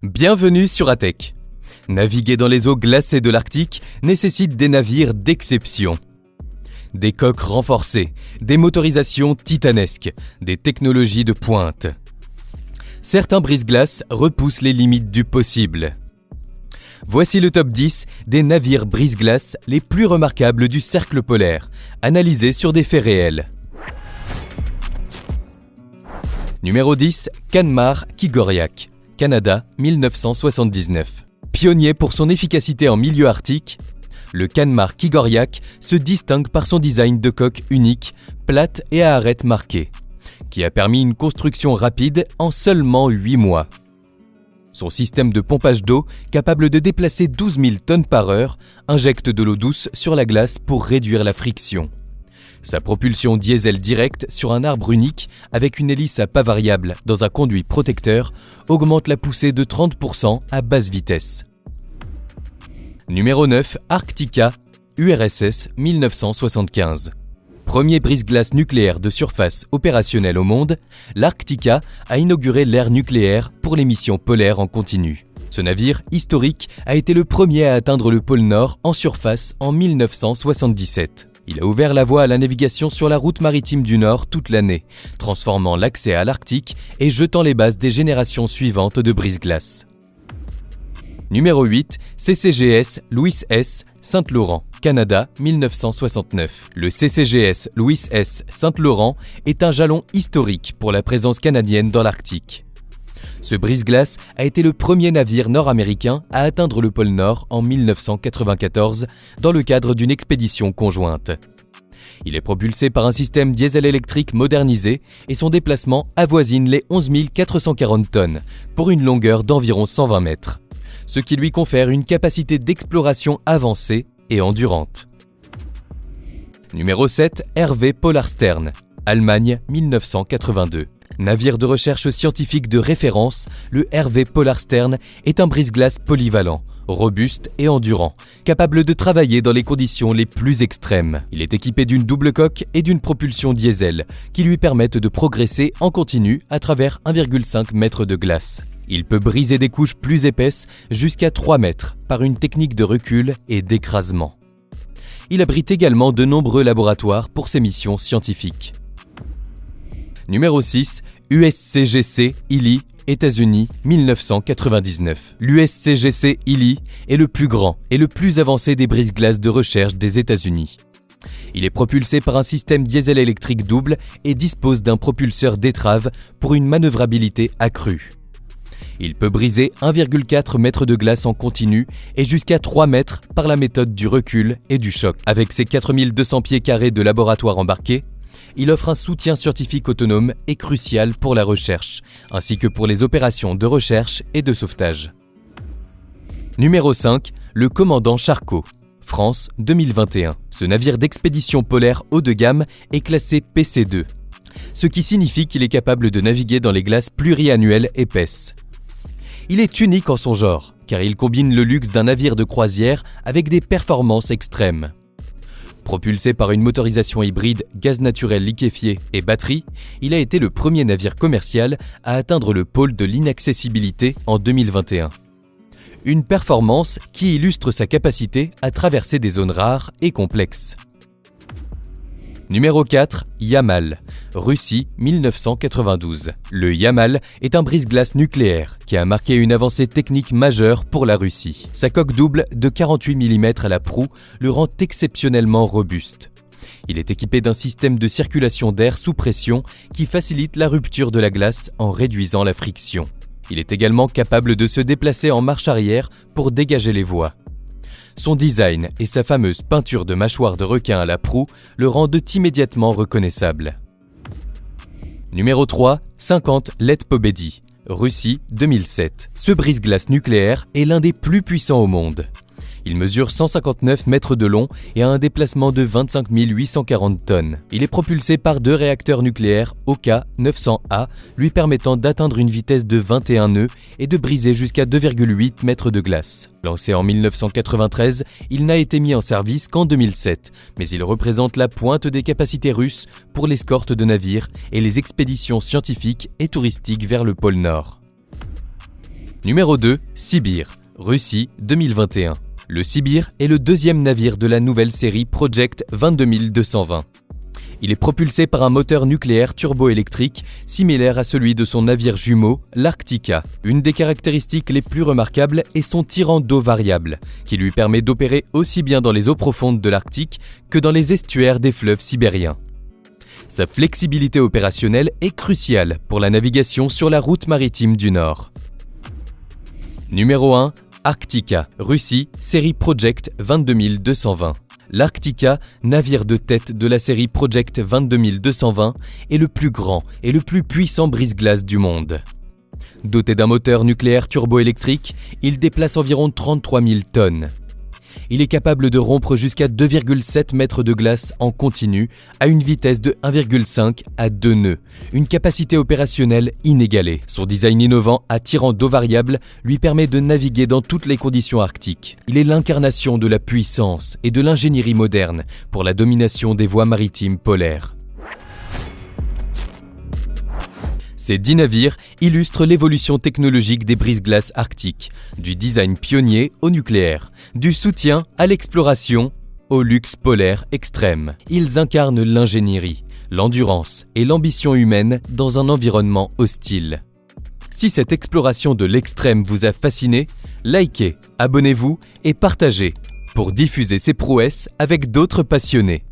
Bienvenue sur ATEC. Naviguer dans les eaux glacées de l'Arctique nécessite des navires d'exception. Des coques renforcées, des motorisations titanesques, des technologies de pointe. Certains brise-glaces repoussent les limites du possible. Voici le top 10 des navires brise-glaces les plus remarquables du cercle polaire, analysés sur des faits réels. Numéro 10, Canmar Kigoriak, Canada, 1979. Pionnier pour son efficacité en milieu arctique, le Canmar Kigoriak se distingue par son design de coque unique, plate et à arêtes marquées, qui a permis une construction rapide en seulement 8 mois. Son système de pompage d'eau, capable de déplacer 12 000 tonnes par heure, injecte de l'eau douce sur la glace pour réduire la friction. Sa propulsion diesel directe sur un arbre unique avec une hélice à pas variable dans un conduit protecteur augmente la poussée de 30% à basse vitesse. Numéro 9, Arctica, URSS 1975. Premier brise-glace nucléaire de surface opérationnel au monde, l'Arctica a inauguré l'ère nucléaire pour les missions polaires en continu. Ce navire historique a été le premier à atteindre le pôle Nord en surface en 1977. Il a ouvert la voie à la navigation sur la route maritime du Nord toute l'année, transformant l'accès à l'Arctique et jetant les bases des générations suivantes de brise-glace. Numéro 8, CCGS Louis S. Saint-Laurent, Canada, 1969. Le CCGS Louis S. Saint-Laurent est un jalon historique pour la présence canadienne dans l'Arctique. Ce brise-glace a été le premier navire nord-américain à atteindre le pôle Nord en 1994 dans le cadre d'une expédition conjointe. Il est propulsé par un système diesel électrique modernisé et son déplacement avoisine les 11 440 tonnes pour une longueur d'environ 120 mètres, ce qui lui confère une capacité d'exploration avancée et endurante. Numéro 7, Hervé Polarstern, Allemagne, 1982. Navire de recherche scientifique de référence, le Hervé Polarstern est un brise-glace polyvalent, robuste et endurant, capable de travailler dans les conditions les plus extrêmes. Il est équipé d'une double coque et d'une propulsion diesel qui lui permettent de progresser en continu à travers 1,5 mètre de glace. Il peut briser des couches plus épaisses jusqu'à 3 mètres par une technique de recul et d'écrasement. Il abrite également de nombreux laboratoires pour ses missions scientifiques. Numéro 6, USCGC Hilly, États-Unis, 1999. L'USCGC Hilly est le plus grand et le plus avancé des brise-glaces de recherche des États-Unis. Il est propulsé par un système diesel électrique double et dispose d'un propulseur d'étrave pour une manœuvrabilité accrue. Il peut briser 1,4 mètre de glace en continu et jusqu'à 3 mètres par la méthode du recul et du choc. Avec ses 4200 pieds carrés de laboratoire embarqués, il offre un soutien scientifique autonome et crucial pour la recherche, ainsi que pour les opérations de recherche et de sauvetage. Numéro 5, le commandant Charcot, France, 2021. Ce navire d'expédition polaire haut de gamme est classé PC2, ce qui signifie qu'il est capable de naviguer dans les glaces pluriannuelles épaisses. Il est unique en son genre, car il combine le luxe d'un navire de croisière avec des performances extrêmes. Propulsé par une motorisation hybride gaz naturel liquéfié et batterie, il a été le premier navire commercial à atteindre le pôle de l'inaccessibilité en 2021. Une performance qui illustre sa capacité à traverser des zones rares et complexes. Numéro 4, Yamal, Russie, 1992. Le Yamal est un brise-glace nucléaire qui a marqué une avancée technique majeure pour la Russie. Sa coque double de 48 mm à la proue le rend exceptionnellement robuste. Il est équipé d'un système de circulation d'air sous pression qui facilite la rupture de la glace en réduisant la friction. Il est également capable de se déplacer en marche arrière pour dégager les voies. Son design et sa fameuse peinture de mâchoire de requin à la proue le rendent immédiatement reconnaissable. Numéro 3, 50 Letpobedi, Russie, 2007. Ce brise-glace nucléaire est l'un des plus puissants au monde. Il mesure 159 mètres de long et a un déplacement de 25 840 tonnes. Il est propulsé par 2 réacteurs nucléaires OK-900A, lui permettant d'atteindre une vitesse de 21 nœuds et de briser jusqu'à 2,8 mètres de glace. Lancé en 1993, il n'a été mis en service qu'en 2007, mais il représente la pointe des capacités russes pour l'escorte de navires et les expéditions scientifiques et touristiques vers le pôle Nord. Numéro 2, Sibir, Russie 2021. Le Sibir est le deuxième navire de la nouvelle série Project 22220. Il est propulsé par un moteur nucléaire turboélectrique similaire à celui de son navire jumeau, l'Arctica. Une des caractéristiques les plus remarquables est son tirant d'eau variable, qui lui permet d'opérer aussi bien dans les eaux profondes de l'Arctique que dans les estuaires des fleuves sibériens. Sa flexibilité opérationnelle est cruciale pour la navigation sur la route maritime du Nord. Numéro 1, Arctica, Russie, série Project 22220. L'Arctica, navire de tête de la série Project 22220, est le plus grand et le plus puissant brise-glace du monde. Doté d'un moteur nucléaire turboélectrique, il déplace environ 33 000 tonnes. Il est capable de rompre jusqu'à 2,7 mètres de glace en continu à une vitesse de 1,5 à 2 nœuds, une capacité opérationnelle inégalée. Son design innovant à tirant d'eau variable lui permet de naviguer dans toutes les conditions arctiques. Il est l'incarnation de la puissance et de l'ingénierie moderne pour la domination des voies maritimes polaires. Ces 10 navires illustrent l'évolution technologique des brise-glaces arctiques, du design pionnier au nucléaire, du soutien à l'exploration au luxe polaire extrême. Ils incarnent l'ingénierie, l'endurance et l'ambition humaine dans un environnement hostile. Si cette exploration de l'extrême vous a fasciné, likez, abonnez-vous et partagez pour diffuser ces prouesses avec d'autres passionnés.